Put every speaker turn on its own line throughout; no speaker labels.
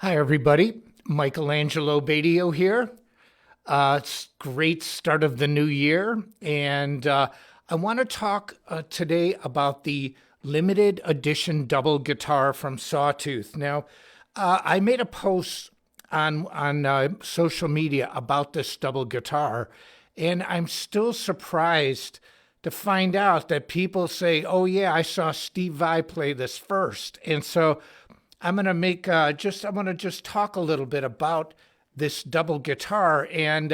Hi, everybody. Michelangelo Badio here. It's great start of the new year, and I want to talk today about the limited edition double guitar from Sawtooth. Now, I made a post on social media about this double guitar, and I'm still surprised to find out that people say, "Oh yeah, I saw Steve Vai play this first," and so I'm going to make I want to just talk a little bit about this double guitar and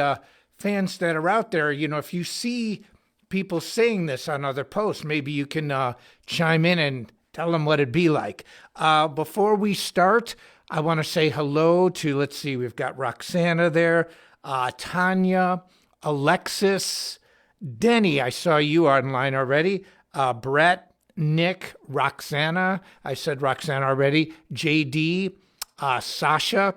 fans that are out there. You know, if you see people saying this on other posts, maybe you can chime in and tell them what it'd be like. Before we start, I want to say hello to, let's see, we've got Roxana there, Tanya, Alexis, Denny. I saw you online already. Brett, Nick, Roxana. I said Roxana already. JD, Sasha,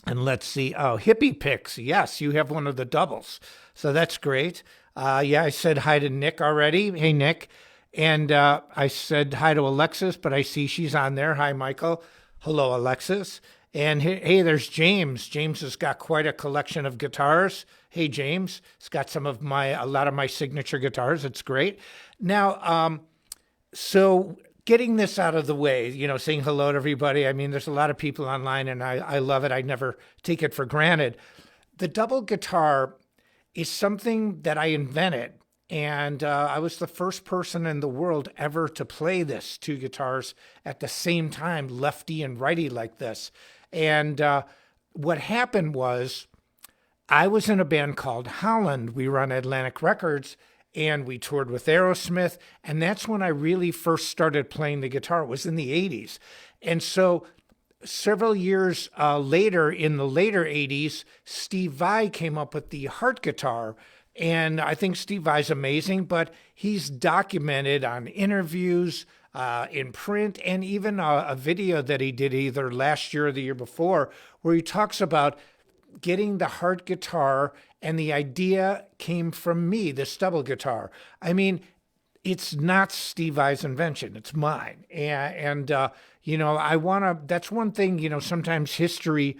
and let's see. Oh, Hippie Picks. Yes, you have one of the doubles. So that's great. Yeah, I said hi to Nick already. Hey, Nick. And I said hi to Alexis, but I see she's on there. Hi, Michael. Hello, Alexis. And hey, there's James. James has got quite a collection of guitars. Hey, James. It's got a lot of my signature guitars. It's great. Now, so getting this out of the way, saying hello to everybody. I mean, there's a lot of people online and I love it. I never take it for granted. The double guitar is something that I invented. And I was the first person in the world ever to play this, two guitars at the same time, lefty and righty like this. And what happened was I was in a band called Holland. We were on Atlantic Records and we toured with Aerosmith. And that's when I really first started playing the guitar. It was in the 80s. And so several years later, in the later 80s, Steve Vai came up with the Heart guitar. And I think Steve Vai's amazing, but he's documented on interviews, in print, and even a video that he did either last year or the year before, where he talks about getting the Heart guitar, and the idea came from me, this double guitar. I mean, it's not Steve Vai's invention, it's mine. And I want to, that's one thing, sometimes history,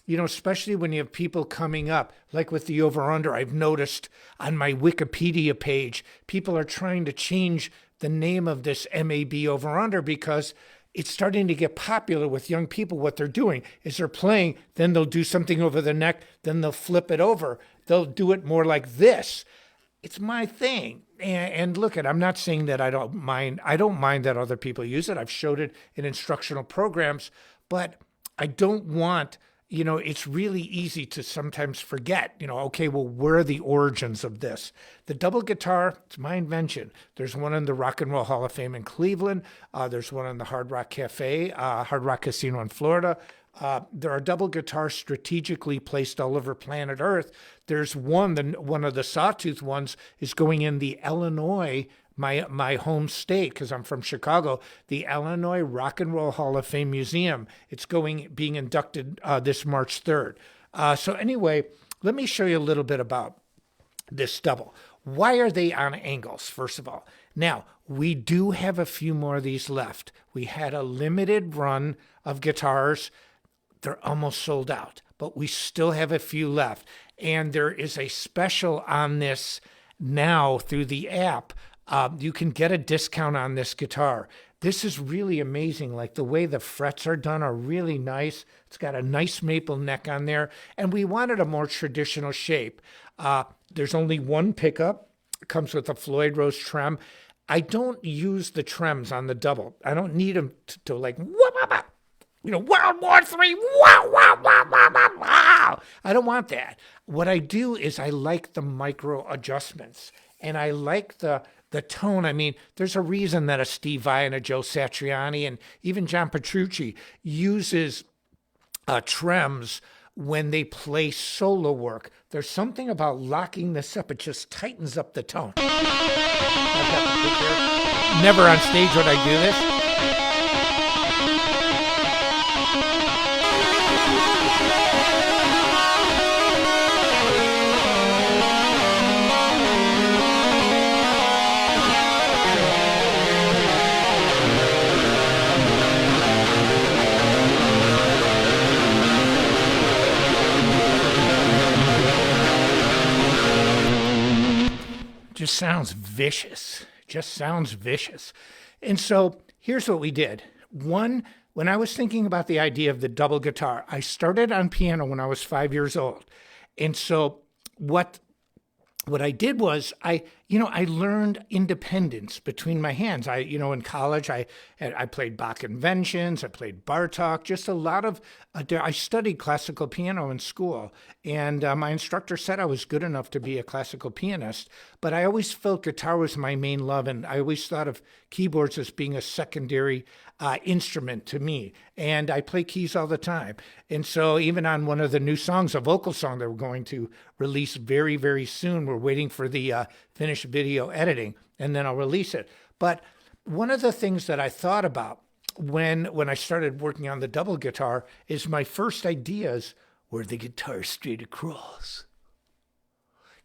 especially when you have people coming up, like with the Over Under, I've noticed on my Wikipedia page, people are trying to change the name of this MAB Over Under because it's starting to get popular with young people. What they're doing is they're playing, then they'll do something over the neck, then they'll flip it over. They'll do it more like this. It's my thing. And look, I'm not saying that I don't mind. I don't mind that other people use it. I've showed it in instructional programs, but I don't want, it's really easy to sometimes forget, okay, well, where are the origins of this? The double guitar, it's my invention. There's one in the Rock and Roll Hall of Fame in Cleveland. There's one in the Hard Rock Cafe, Hard Rock Casino in Florida. There are double guitars strategically placed all over planet Earth. There's one of the Sawtooth ones is going in the Illinois, my home state, because I'm from Chicago, the Illinois Rock and Roll Hall of Fame Museum. It's being inducted this March 3rd. So anyway, let me show you a little bit about this double. Why are they on angles, first of all? Now, we do have a few more of these left. We had a limited run of guitars. They're almost sold out, but we still have a few left. And there is a special on this now through the app. You can get a discount on this guitar. This is really amazing. Like the way the frets are done are really nice. It's got a nice maple neck on there. And we wanted a more traditional shape. There's only one pickup. It comes with a Floyd Rose trem. I don't use the trems on the double. I don't need them to like, World War III, wow, wow, wow, wow, wow, wow. I don't want that. What I do is I like the micro adjustments, and I like the tone. I mean, there's a reason that a Steve Vai and a Joe Satriani and even John Petrucci uses trems when they play solo work. There's something about locking this up. It just tightens up the tone. I've got the pick here. Never on stage would I do this. just sounds vicious. Just sounds vicious. And so here's what we did. One, when I was thinking about the idea of the double guitar, I started on piano when I was 5 years old. And so what I did was I learned independence between my hands. In college, I played Bach inventions, I played Bartok, just a lot of, I studied classical piano in school. And my instructor said I was good enough to be a classical pianist, but I always felt guitar was my main love. And I always thought of keyboards as being a secondary instrument to me. And I play keys all the time. And so even on one of the new songs, a vocal song that we're going to release very, very soon, we're waiting for the finished video editing, and then I'll release it. But one of the things that I thought about when I started working on the double guitar is my first ideas were the guitar straight across.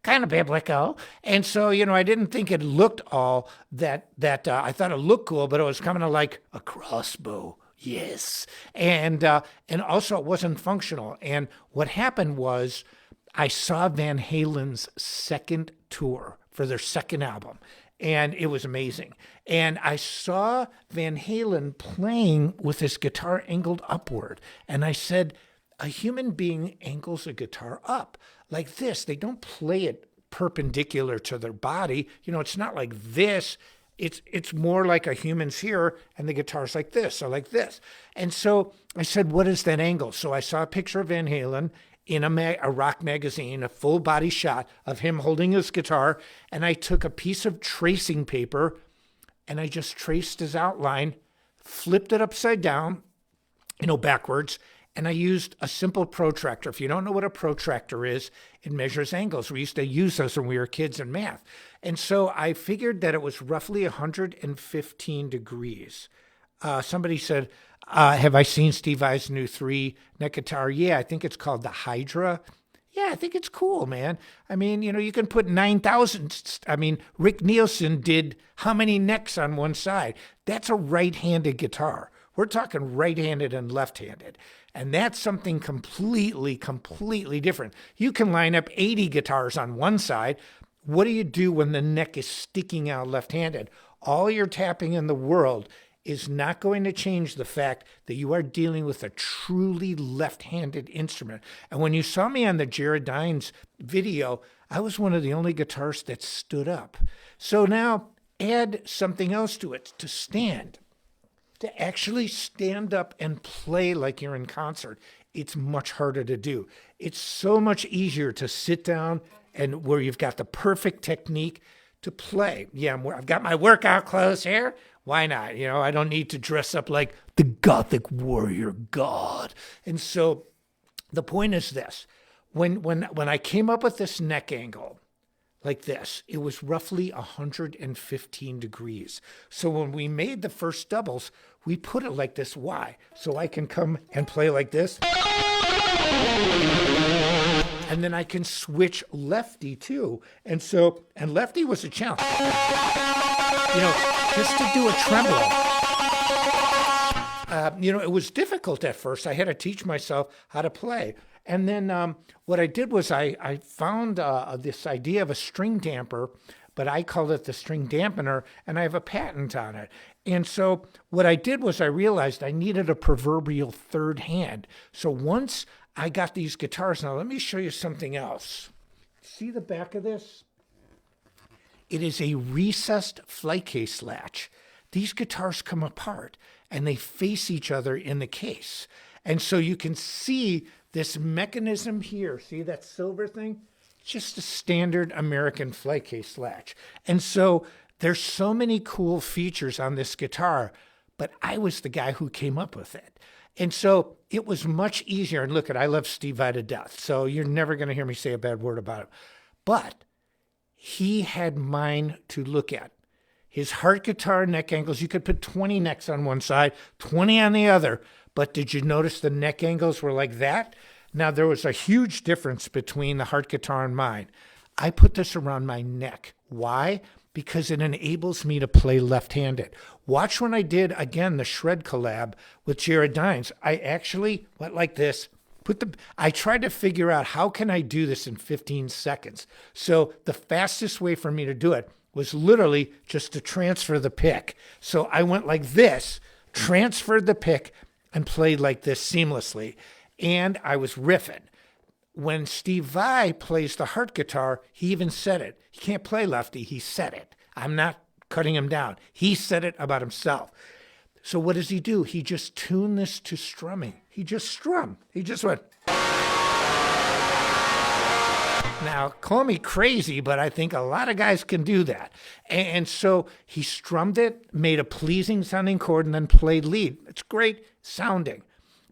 Kind of biblical. And so, I didn't think it looked all that I thought it looked cool, but it was kind of like a crossbow. Yes. And also it wasn't functional. And what happened was I saw Van Halen's second tour for their second album, and it was amazing. And I saw Van Halen playing with his guitar angled upward. And I said, a human being angles a guitar up like this. They don't play it perpendicular to their body. It's not like this. It's more like a human's here, and the guitar's like this, or like this. And so I said, what is that angle? So I saw a picture of Van Halen in a rock magazine, a full body shot of him holding his guitar. And I took a piece of tracing paper and I just traced his outline, flipped it upside down, backwards. And I used a simple protractor. If you don't know what a protractor is, it measures angles. We used to use those when we were kids in math. And so I figured that it was roughly 115 degrees. Somebody said, have I seen Steve Vai's new 3-neck guitar? Yeah, I think it's called the Hydra. Yeah, I think it's cool, man. I mean, you can put 9,000. I mean, Rick Nielsen did how many necks on one side? That's a right-handed guitar. We're talking right-handed and left-handed. And that's something completely, completely different. You can line up 80 guitars on one side. What do you do when the neck is sticking out left-handed? All your tapping in the world is not going to change the fact that you are dealing with a truly left-handed instrument. And when you saw me on the Jared Dines video, I was one of the only guitarists that stood up. So now add something else to it, to stand. To actually stand up and play like you're in concert, it's much harder to do. It's so much easier to sit down and where you've got the perfect technique to play. Yeah, I've got my workout clothes here. Why not? I don't need to dress up like the Gothic warrior god. And so the point is this. When I came up with this neck angle, like this, it was roughly 115 degrees. So when we made the first doubles, we put it like this. Why? So I can come and play like this. And then I can switch lefty too. And lefty was a challenge. Just to do a tremolo. It was difficult at first. I had to teach myself how to play. And then what I did was I found this idea of a string damper, but I called it the string dampener, and I have a patent on it. And so what I did was I realized I needed a proverbial third hand. So once I got these guitars, now let me show you something else. See the back of this? It is a recessed flight case latch. These guitars come apart, and they face each other in the case. And so you can see this mechanism here. See that silver thing? It's just a standard American flight case latch. And so there's so many cool features on this guitar, but I was the guy who came up with it. And so it was much easier. And look, I love Steve Vai to death, so you're never going to hear me say a bad word about him. But he had mine to look at. His heart guitar neck angles, you could put 20 necks on one side, 20 on the other. But did you notice the neck angles were like that? Now, there was a huge difference between the heart guitar and mine. I put this around my neck. Why? Because it enables me to play left-handed. Watch when I did, again, the Shred collab with Jared Dines. I actually went like this, I tried to figure out how can I do this in 15 seconds. So the fastest way for me to do it was literally just to transfer the pick. So I went like this, transferred the pick, and played like this seamlessly. And I was riffing. When Steve Vai plays the Hart guitar, he even said it. He can't play lefty. He said it. I'm not cutting him down. He said it about himself. So what does he do? He just tuned this to strumming. He just strummed. He just went. Now, call me crazy, but I think a lot of guys can do that. And so he strummed it, made a pleasing sounding chord, and then played lead. It's great sounding.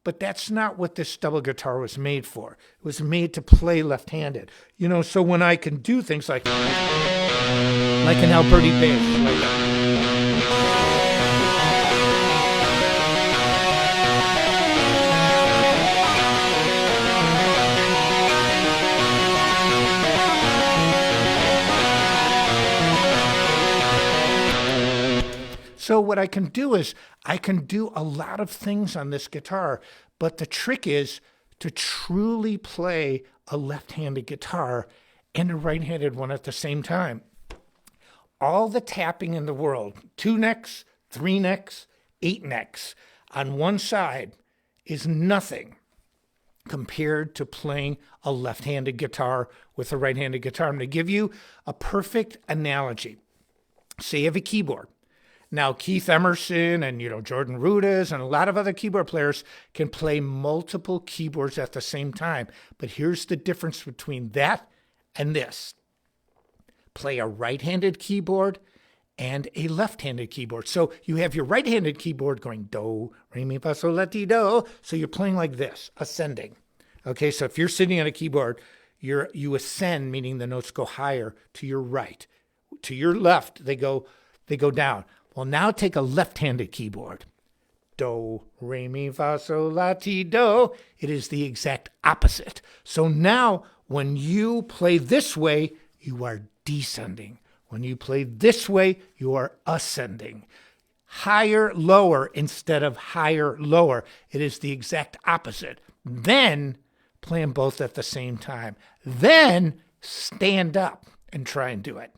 But that's not what this double guitar was made for. It was made to play left-handed. So when I can do things like an Alberti bass, like that. So what I can do is I can do a lot of things on this guitar, but the trick is to truly play a left-handed guitar and a right-handed one at the same time. All the tapping in the world, 2 necks, 3 necks, 8 necks on one side is nothing compared to playing a left-handed guitar with a right-handed guitar. I'm going to give you a perfect analogy. Say you have a keyboard. Now, Keith Emerson and, Jordan Rudess and a lot of other keyboard players can play multiple keyboards at the same time. But here's the difference between that and this. Play a right-handed keyboard and a left-handed keyboard. So you have your right-handed keyboard going do, re, mi, fa, sol, la, ti, do. So you're playing like this, ascending. Okay, so if you're sitting on a keyboard, you ascend, meaning the notes go higher to your right. To your left, they go down. Well, now take a left-handed keyboard. Do, re, mi, fa, sol, la, ti, do. It is the exact opposite. So now when you play this way, you are descending. When you play this way, you are ascending. Higher, lower instead of higher, lower. It is the exact opposite. Then play them both at the same time. Then stand up and try and do it.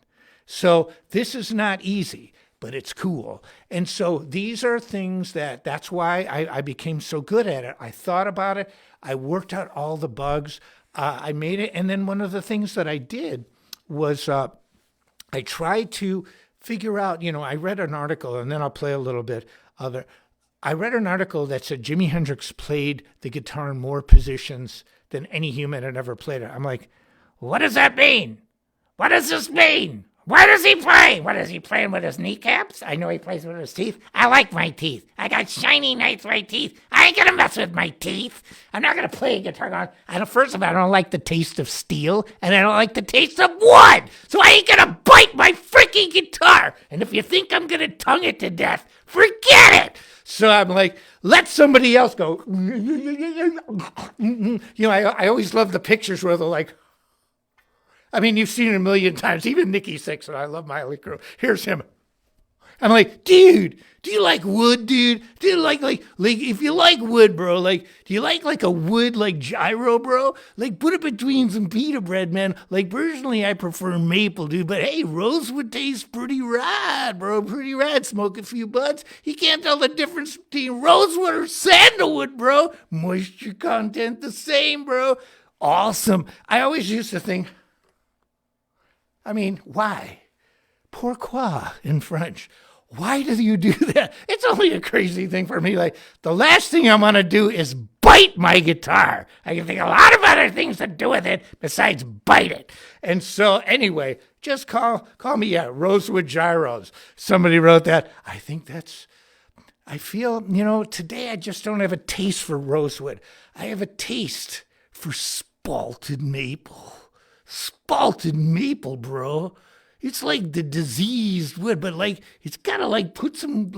So this is not easy, but it's cool. And so these are things that's why I became so good at it. I thought about it. I worked out all the bugs. I made it. And then one of the things that I did was I tried to figure out, I read an article, and then I'll play a little bit of it. I read an article that said Jimi Hendrix played the guitar in more positions than any human had ever played it. I'm like, what does that mean? What does this mean? Where does he play? What is he playing with his kneecaps? I know he plays with his teeth. I like my teeth. I got shiny, nice white teeth. I ain't gonna mess with my teeth. I'm not gonna play a guitar. First of all, I don't like the taste of steel, and I don't like the taste of wood. So I ain't gonna bite my freaking guitar. And if you think I'm gonna tongue it to death, forget it. So I'm like, let somebody else go. I always love the pictures where they're like, you've seen it a million times. Even Nikki Sixx, and I love Miley Crew. Here's him. I'm like, dude, do you like wood, dude? Do you like if you like wood, bro, do you like a wood gyro, bro? Put it between some pita bread, man. Personally, I prefer maple, dude. But hey, rosewood tastes pretty rad, bro. Pretty rad. Smoke a few buds. You can't tell the difference between rosewood or sandalwood, bro. Moisture content the same, bro. Awesome. I always used to think, why? Pourquoi in French? Why do you do that? It's only a crazy thing for me. The last thing I want to do is bite my guitar. I can think of a lot of other things to do with it besides bite it. And so anyway, just call me Rosewood Gyros. Somebody wrote that. I feel, today I just don't have a taste for rosewood. I have a taste for spalted maple. Spalted maple, bro. It's like the diseased wood, but it's gotta put some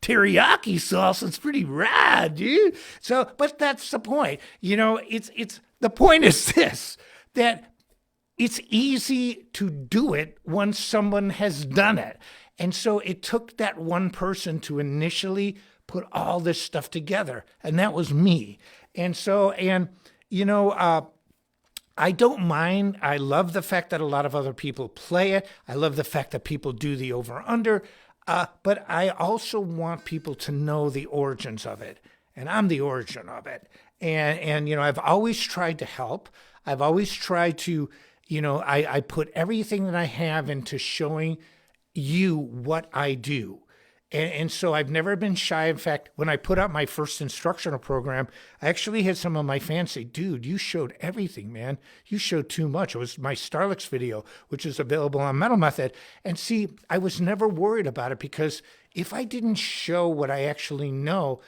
teriyaki sauce. It's pretty rad, dude. So, but that's the point. It's the point is this, that it's easy to do it once someone has done it. And so it took that one person to initially put all this stuff together, and that was me. And you know, I don't mind. I love the fact that a lot of other people play it. I love the fact that people do the over under. But I also want people to know the origins of it. And I'm the origin of it. And you know, I've always tried to help. I've always tried to, you know, I put everything that I have into showing you what I do. And so I've never been shy. In fact, when I put out my first instructional program, I actually had some of my fans say, dude, you showed everything, man. You showed too much. It was my Starlix video, which is available on Metal Method. And see, I was never worried about it because if I didn't show what I actually know,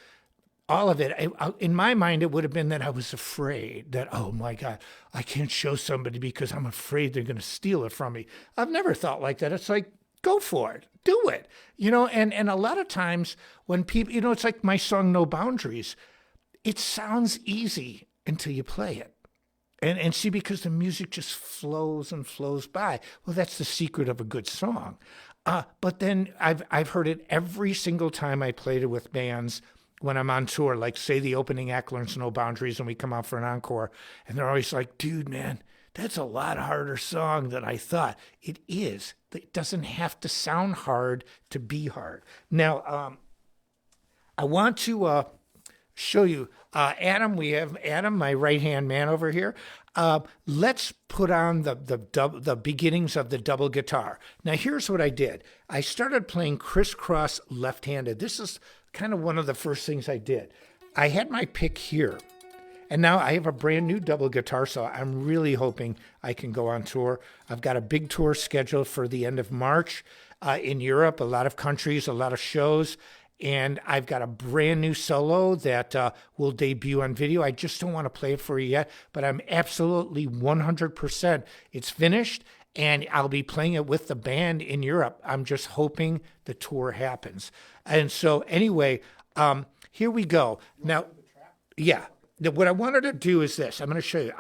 all of it, in my mind, it would have been that I was afraid that, oh my God, I can't show somebody because I'm afraid they're going to steal it from me. I've never thought like that. It's like, go for it. Do it. You know, and a lot of times when people, you know, it's like my song, No Boundaries. It sounds easy until you play it. And see, because the music just flows and flows by. Well, that's the secret of a good song. But then I've heard it every single time I played it with bands when I'm on tour, like say the opening act learns No Boundaries and we come out for an encore. And they're always like, dude, man, that's a lot harder song than I thought. It is. It doesn't have to sound hard to be hard. Now, I want to show you, Adam. We have Adam, my right-hand man over here. Let's put on the beginnings of the double guitar. Now, here's what I did. I started playing crisscross left-handed. This is kind of one of the first things I did. I had my pick here. And now I have a brand new double guitar, so I'm really hoping I can go on tour. I've got a big tour scheduled for the end of March in Europe, a lot of countries, a lot of shows. And I've got a brand new solo that will debut on video. I just don't want to play it for you yet, but I'm absolutely 100%. It's finished, and I'll be playing it with the band in Europe. I'm just hoping the tour happens. And so anyway, here we go. Now, yeah. What I wanted to do is this. I'm going to show you.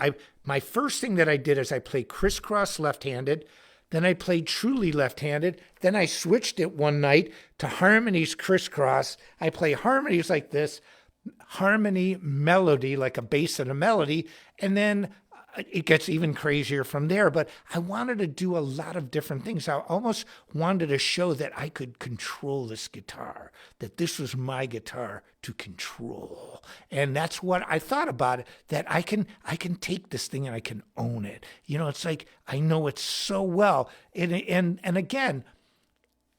My first thing that I did is I played crisscross left-handed. Then I played truly left-handed. Then I switched it one night to harmonies crisscross. I play harmonies like this, harmony melody, like a bass and a melody. And then it gets even crazier from there. But I wanted to do a lot of different things. I almost wanted to show that I could control this guitar, that this was my guitar to control. And that's what I thought about it, that I can take this thing and I can own it. You know, it's like I know it so well. And again,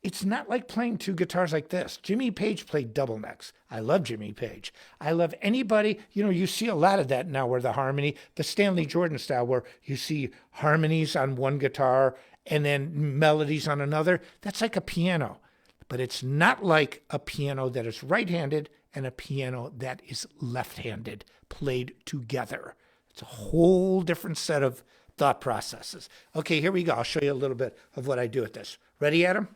it's not like playing two guitars like this. Jimmy Page played double necks. I love Jimmy Page. I love anybody, you know, you see a lot of that now where the harmony, the Stanley Jordan style, where you see harmonies on one guitar and then melodies on another. That's like a piano. But it's not like a piano that is right-handed and a piano that is left-handed, played together. It's a whole different set of thought processes. Okay, here we go. I'll show you a little bit of what I do with this. Ready, Adam?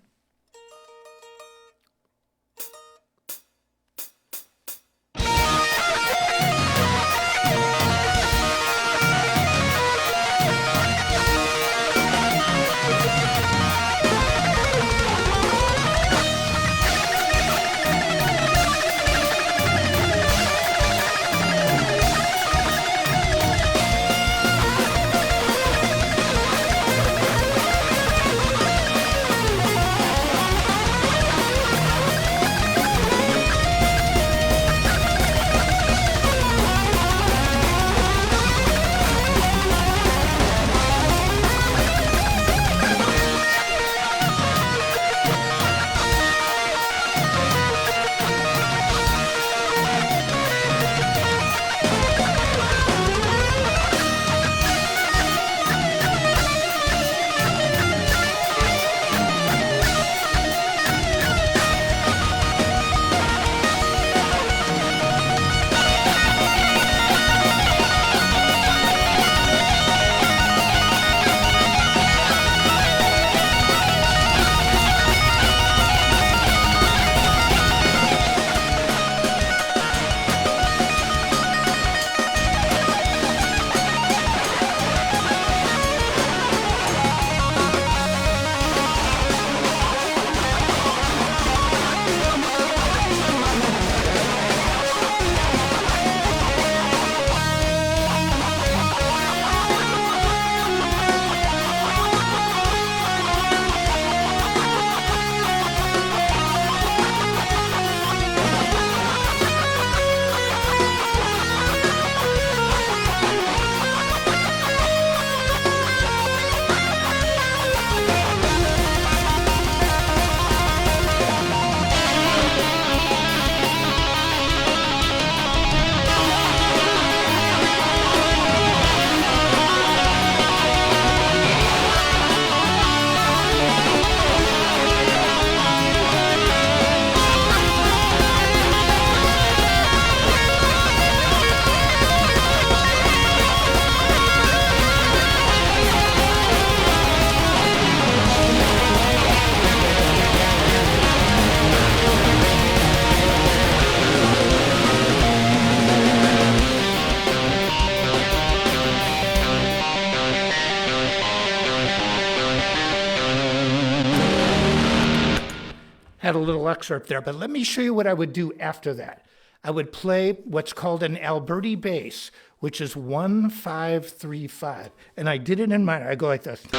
had a little excerpt there, but let me show you what I would do after that. I would play what's called an Alberti bass, which is 1-5-3-5. And I did it in minor. I go like this. And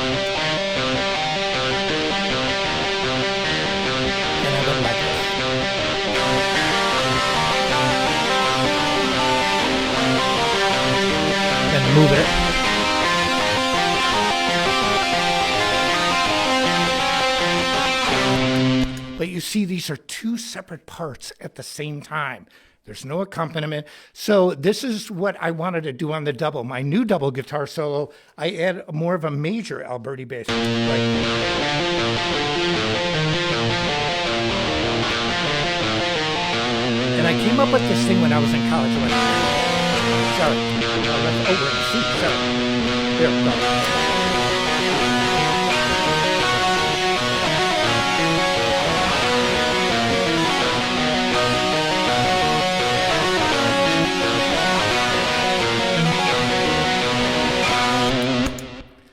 I went like this. And move it. But you see, these are two separate parts at the same time. There's no accompaniment. So this is what I wanted to do on the double. My new double guitar solo, I add more of a major Alberti bass. And I came up with this thing when I was in college. Sorry. There we go.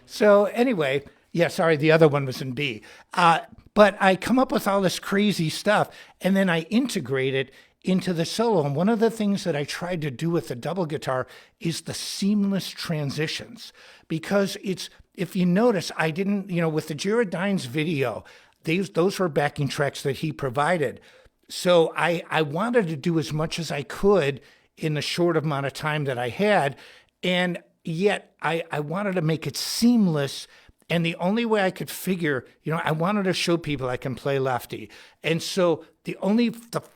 So anyway, yeah, sorry, the other one was in B. But I come up with all this crazy stuff, and then I integrate it into the solo. And one of the things that I tried to do with the double guitar is the seamless transitions. Because it's, if you notice, I didn't, with the Jared Dines video, those were backing tracks that he provided. So I wanted to do as much as I could in the short amount of time that I had. And yet I wanted to make it seamless. And the only way I could figure, I wanted to show people I can play lefty. And so the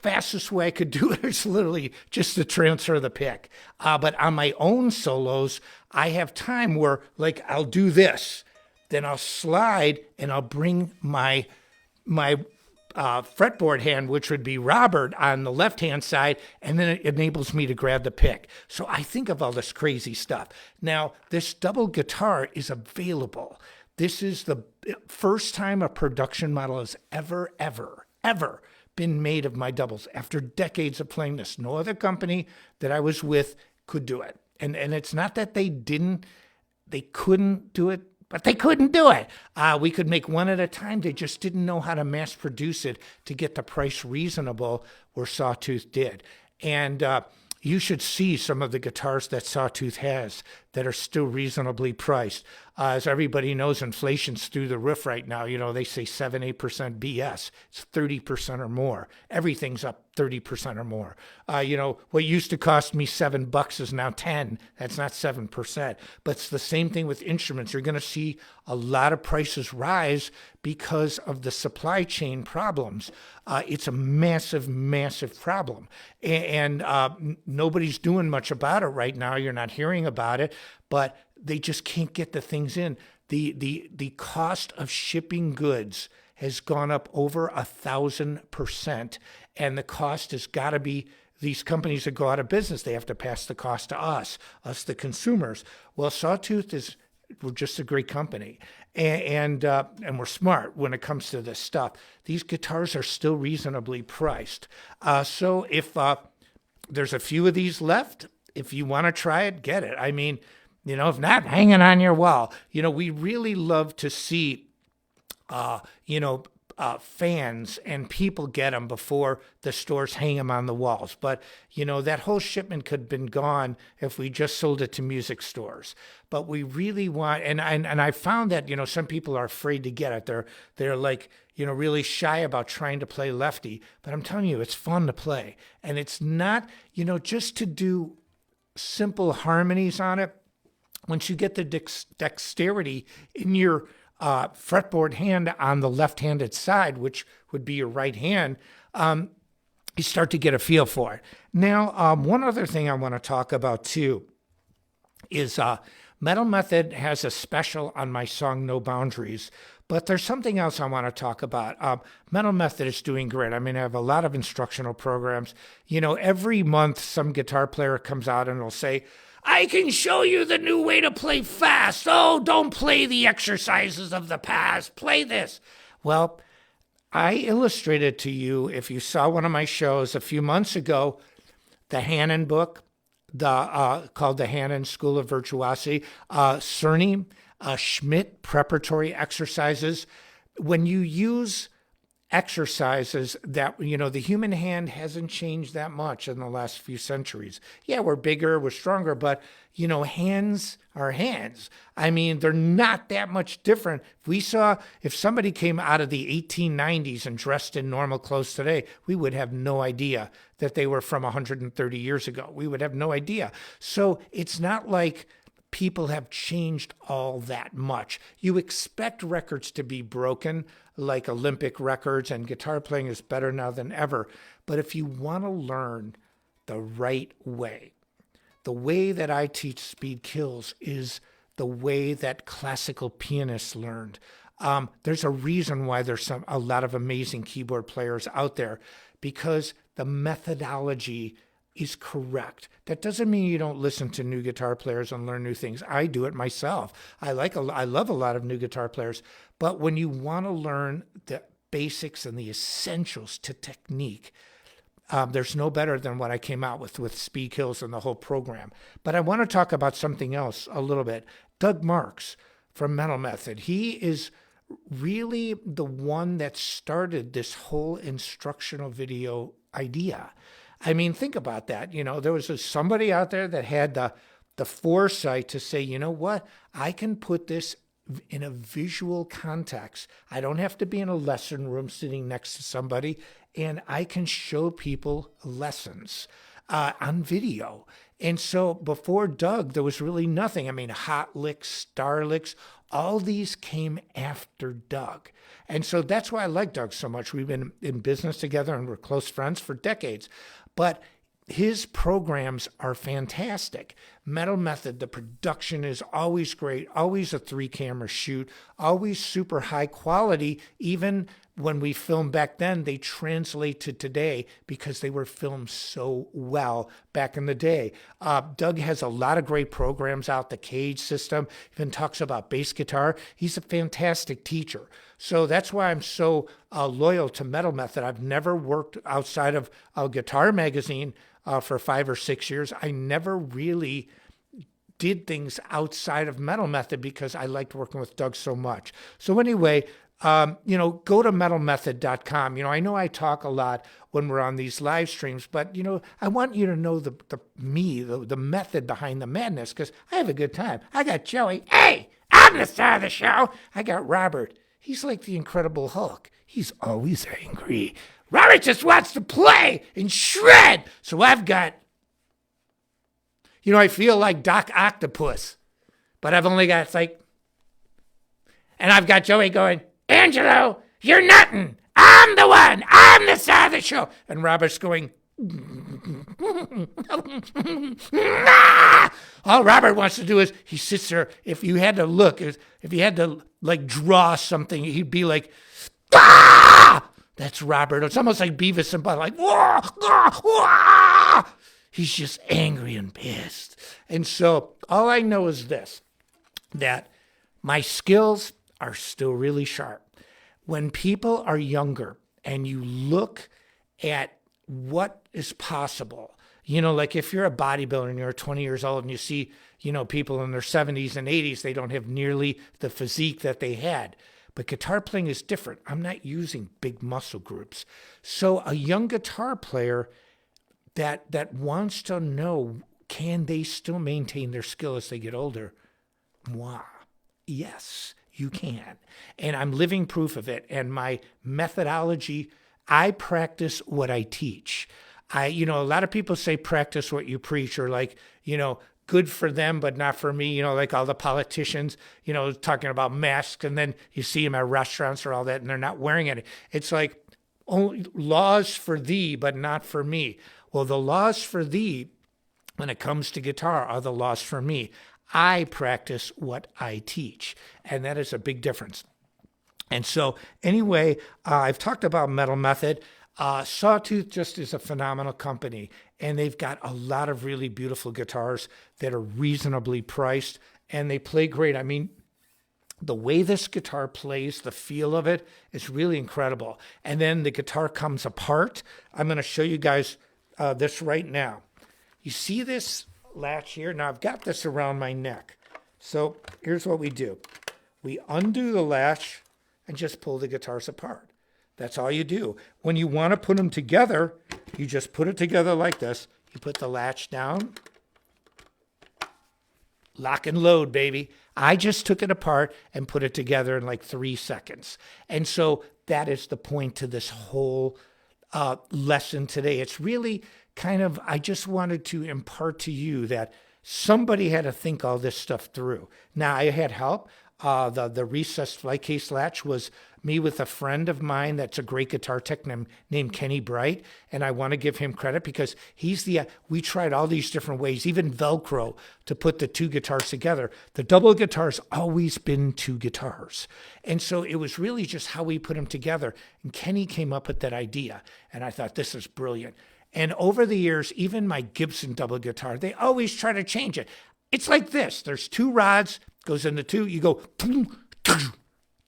fastest way I could do it is literally just to transfer the pick. But on my own solos, I have time where I'll do this, then I'll slide and I'll bring my fretboard hand, which would be Robert, on the left-hand side, and then it enables me to grab the pick. So I think of all this crazy stuff. Now, this double guitar is available. This is the first time a production model has ever been made of my doubles. After decades of playing this, no other company that I was with could do it. And it's not that they couldn't do it, but they couldn't do it. We could make one at a time. They just didn't know how to mass produce it to get the price reasonable where Sawtooth did. And you should see some of the guitars that Sawtooth has that are still reasonably priced. As everybody knows, inflation's through the roof right now. They say 7-8% BS. It's 30% or more. Everything's up 30% or more. What used to cost me $7 is now 10. That's not 7%. But it's the same thing with instruments. You're going to see a lot of prices rise because of the supply chain problems. It's a massive, massive problem. And nobody's doing much about it right now. You're not hearing about it, but they just can't get the things in. The cost of shipping goods has gone up over 1,000%, and the cost has got to be, these companies that go out of business, they have to pass the cost to us the consumers. Well, Sawtooth we're just a great company, and we're smart when it comes to this stuff. These guitars are still reasonably priced. So if there's a few of these left, if you want to try it, get it. I mean, if not, hang it on your wall. We really love to see, fans and people get them before the stores hang them on the walls. But, that whole shipment could have been gone if we just sold it to music stores. But we really want, and I found that, some people are afraid to get it. They're really shy about trying to play lefty. But I'm telling you, it's fun to play. And it's not, just to do simple harmonies on it. Once you get the dexterity in your fretboard hand on the left-handed side, which would be your right hand, you start to get a feel for it. Now, one other thing I want to talk about too is Metal Method has a special on my song No Boundaries, but there's something else I want to talk about. Metal Method is doing great. I mean, I have a lot of instructional programs. Every month some guitar player comes out and will say, I can show you the new way to play fast. Oh, don't play the exercises of the past. Play this. Well, I illustrated to you, if you saw one of my shows a few months ago, the Hannon book, called The Hannon School of Virtuosity, Cerny, Schmidt preparatory exercises. When you use exercises that, the human hand hasn't changed that much in the last few centuries. Yeah, we're bigger, we're stronger, but, hands are hands. I mean, they're not that much different. If somebody came out of the 1890s and dressed in normal clothes today, we would have no idea that they were from 130 years ago. We would have no idea. So it's not like people have changed all that much. You expect records to be broken, like Olympic records, and guitar playing is better now than ever. But if you want to learn the right way, the way that I teach Speed Kills is the way that classical pianists learned. There's a reason why there's a lot of amazing keyboard players out there, because the methodology is correct. That doesn't mean you don't listen to new guitar players and learn new things. I do it myself. I love a lot of new guitar players, but when you want to learn the basics and the essentials to technique, there's no better than what I came out with Speed Kills and the whole program. But I want to talk about something else a little bit. Doug Marks from Metal Method. He is really the one that started this whole instructional video idea. I mean, think about that. There was somebody out there that had the foresight to say, you know what, I can put this in a visual context. I don't have to be in a lesson room sitting next to somebody, and I can show people lessons on video. And so before Doug, there was really nothing. I mean, Hot Licks, Star Licks, all these came after Doug. And so that's why I like Doug so much. We've been in business together and we're close friends for decades. But his programs are fantastic. Metal Method, the production is always great, always a 3-camera shoot, always super high quality. Even when we filmed back then, they translate to today because they were filmed so well back in the day. Doug has a lot of great programs out, the Cage system, even talks about bass guitar. He's a fantastic teacher. So that's why I'm so loyal to Metal Method. I've never worked outside of a guitar magazine for 5 or 6 years. I never really did things outside of Metal Method because I liked working with Doug so much. So anyway, go to metalmethod.com. I know I talk a lot when we're on these live streams, but, I want you to know the method behind the madness, because I have a good time. I got Joey. Hey, I'm the star of the show. I got Robert. He's like the Incredible Hulk. He's always angry. Robert just wants to play and shred. So I've got, I feel like Doc Octopus, but I've only got and I've got Joey going, Angelo, you're nothing. I'm the one. I'm the star of the show. And Robert's going, all Robert wants to do is he sits there. If you had to draw something, he'd be like, ah! That's Robert. It's almost like Beavis and Butt, like, wah, wah, wah! He's just angry and pissed. And so all I know is this, that my skills are still really sharp. When people are younger and you look at what is possible, like if you're a bodybuilder and you're 20 years old and you see, people in their 70s and 80s, they don't have nearly the physique that they had. But guitar playing is different. I'm not using big muscle groups. So a young guitar player that wants to know, can they still maintain their skill as they get older? Moi, yes, you can. And I'm living proof of it. And my methodology, I practice what I teach. A lot of people say practice what you preach, or good for them, but not for me, like all the politicians, talking about masks, and then you see them at restaurants or all that, and they're not wearing it. It's like, only laws for thee, but not for me. Well, the laws for thee, when it comes to guitar, are the laws for me. I practice what I teach, and that is a big difference. And so anyway, I've talked about Metal Method. Sawtooth just is a phenomenal company, and they've got a lot of really beautiful guitars that are reasonably priced, and they play great. I mean, the way this guitar plays, the feel of it is really incredible. And then the guitar comes apart. I'm going to show you guys this right now. You see this latch here? Now I've got this around my neck. So here's what we do. We undo the latch and just pull the guitars apart. That's all you do. When you want to put them together, you just put it together like this. You put the latch down. Lock and load, baby. I just took it apart and put it together in like 3 seconds. And so that is the point to this whole lesson today. It's really kind of, I just wanted to impart to you that somebody had to think all this stuff through. Now, I had help. The recessed flight case latch was me with a friend of mine that's a great guitar tech named Kenny Bright, and I want to give him credit because we tried all these different ways, even Velcro, to put the 2 guitars together. The double guitar's always been 2 guitars. And so it was really just how we put them together. And Kenny came up with that idea, and I thought, this is brilliant. And over the years, even my Gibson double guitar, they always try to change it. It's like this. There's 2 rods, goes into 2, you go,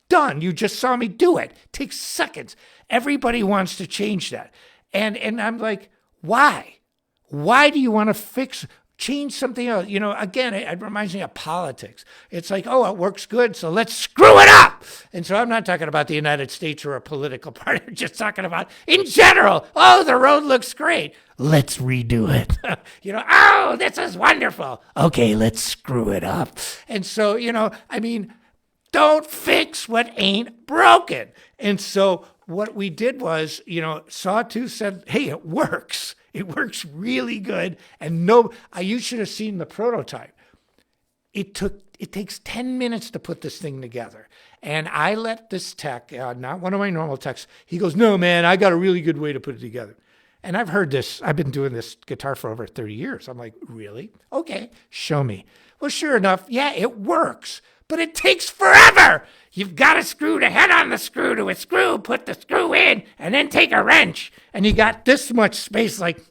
done. You just saw me do it. It takes seconds. Everybody wants to change that. And I'm like, why? Why do you want to change something else? You know, again, it reminds me of politics. It's like, oh, it works good, so let's screw it up. And so I'm not talking about the United States or a political party. I'm just talking about in general. Oh, the road looks great. Let's redo it. You know, oh, this is wonderful. Okay, let's screw it up. And so, you know, I mean, don't fix what ain't broken. And so what we did was, you know, Sawtooth said, hey, it works. It works really good. And you should have seen the prototype. It takes 10 minutes to put this thing together. And I let this tech, not one of my normal techs, he goes, no, man, I got a really good way to put it together. And I've heard this. I've been doing this guitar for over 30 years. I'm like, really? Okay, show me. Well, sure enough, yeah, it works. But it takes forever. You've got to screw the head on the screw to a screw, put the screw in, and then take a wrench. And you got this much space like,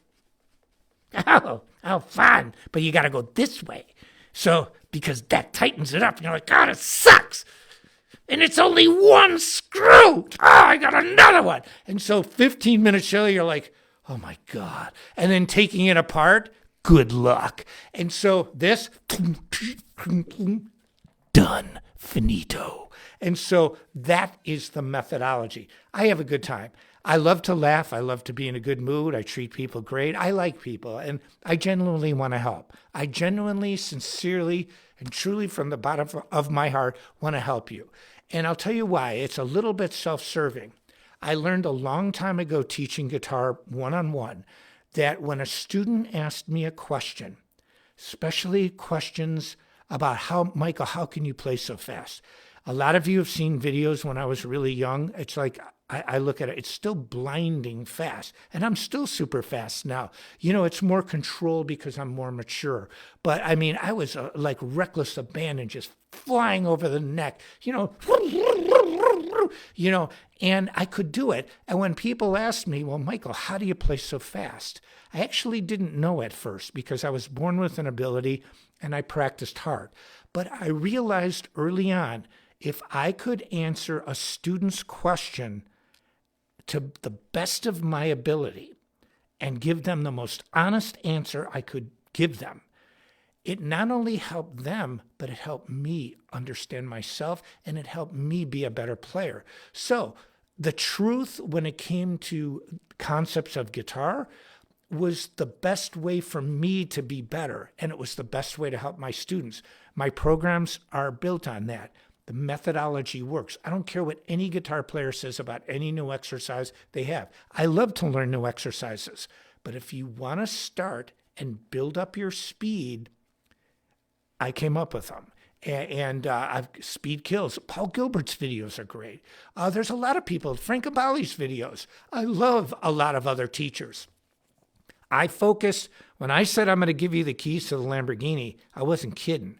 oh, fun. But you got to go this way. So, because that tightens it up, and you're like, God, it sucks. And it's only 1 screw. Oh, I got another one. And so 15 minutes later, you're like, oh my God. And then taking it apart, good luck. And so this, done, finito. And so that is the methodology. I have a good time. I love to laugh. I love to be in a good mood. I treat people great. I like people, and I genuinely want to help. I genuinely, sincerely, and truly from the bottom of my heart want to help you. And I'll tell you why. It's a little bit self-serving. I learned a long time ago teaching guitar one-on-one that when a student asked me a question, especially questions about Michael, how can you play so fast? A lot of you have seen videos when I was really young. It's like, I look at it, it's still blinding fast. And I'm still super fast now. You know, it's more controlled because I'm more mature. But I mean, I was like reckless abandon, just flying over the neck, you know, and I could do it. And when people asked me, well, Michael, how do you play so fast? I actually didn't know at first because I was born with an ability and I practiced hard. But I realized early on, if I could answer a student's question to the best of my ability and give them the most honest answer I could give them, it not only helped them, but it helped me understand myself and it helped me be a better player. So the truth when it came to concepts of guitar was the best way for me to be better, and it was the best way to help my students. My programs are built on that. The methodology works. I don't care what any guitar player says about any new exercise they have. I love to learn new exercises, but if you want to start and build up your speed, I came up with them. And Speed Kills. Paul Gilbert's videos are great. There's a lot of people. Frank Abali's videos. I love a lot of other teachers. I focused, when I said I'm going to give you the keys to the Lamborghini, I wasn't kidding.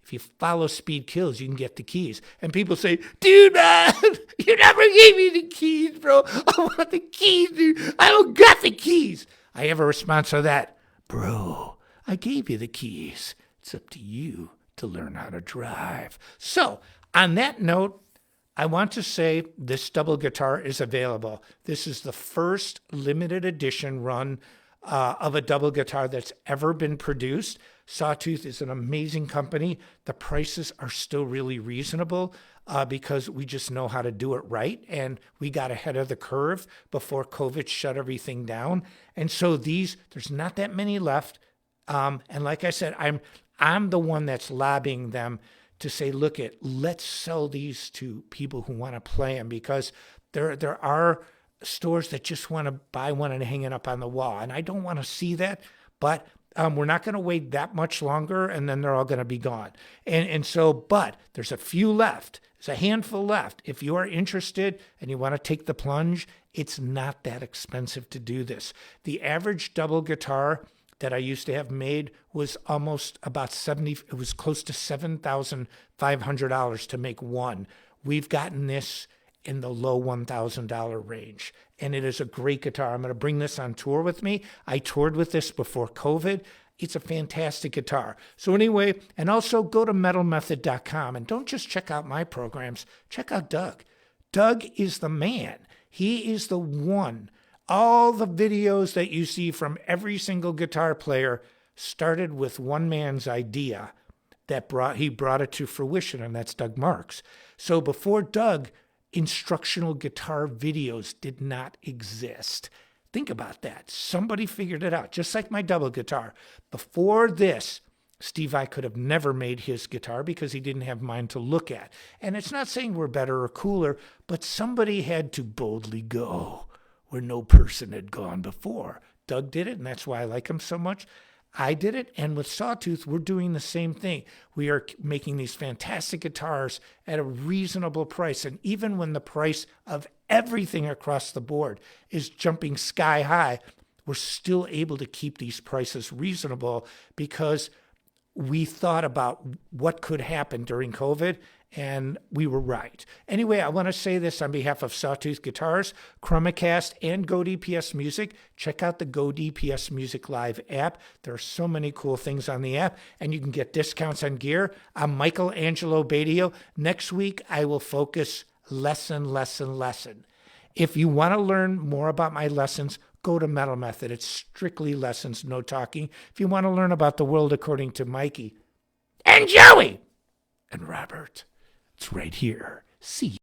If you follow Speed Kills, you can get the keys. And people say, dude, man, you never gave me the keys, bro. I want the keys, dude. I don't got the keys. I have a response to that. Bro, I gave you the keys. It's up to you to learn how to drive. So, on that note, I want to say this double guitar is available. This is the first limited edition run of a double guitar that's ever been produced. Sawtooth is an amazing company. The prices are still really reasonable because we just know how to do it right. And we got ahead of the curve before COVID shut everything down. And so there's not that many left. And like I said, I'm the one that's lobbying them to say, let's sell these to people who want to play them, because there are stores that just want to buy one and hang it up on the wall. And I don't want to see that, but we're not going to wait that much longer, and then they're all going to be gone. But there's a few left. There's a handful left. If you are interested and you want to take the plunge, it's not that expensive to do this. The average double guitar that I used to have made was almost about it was close to $7,500 to make one. We've gotten this in the low $1,000 range. And it is a great guitar. I'm going to bring this on tour with me. I toured with this before COVID. It's a fantastic guitar. So anyway, and also go to metalmethod.com, and don't just check out my programs, check out Doug. Doug is the man. He is the one. All the videos that you see from every single guitar player started with one man's idea he brought it to fruition, and that's Doug Marks. So before Doug, instructional guitar videos did not exist. Think about that. Somebody figured it out, just like my double guitar. Before this, Steve Vai could have never made his guitar because he didn't have mine to look at. And it's not saying we're better or cooler, but somebody had to boldly go where no person had gone before. Doug did it, and that's why I like him so much. I did it, and with Sawtooth, we're doing the same thing. We are making these fantastic guitars at a reasonable price, and even when the price of everything across the board is jumping sky high, we're still able to keep these prices reasonable because we thought about what could happen during COVID, and we were right. Anyway, I want to say this on behalf of Sawtooth Guitars, Chromacast, and Go DPS Music. Check out the Go DPS Music Live app. There are so many cool things on the app, and you can get discounts on gear. I'm Michael Angelo Badio. Next week, I will focus lesson. If you want to learn more about my lessons, go to Metal Method. It's strictly lessons, no talking. If you want to learn about the world according to Mikey and Joey and Robert, it's right here. See you.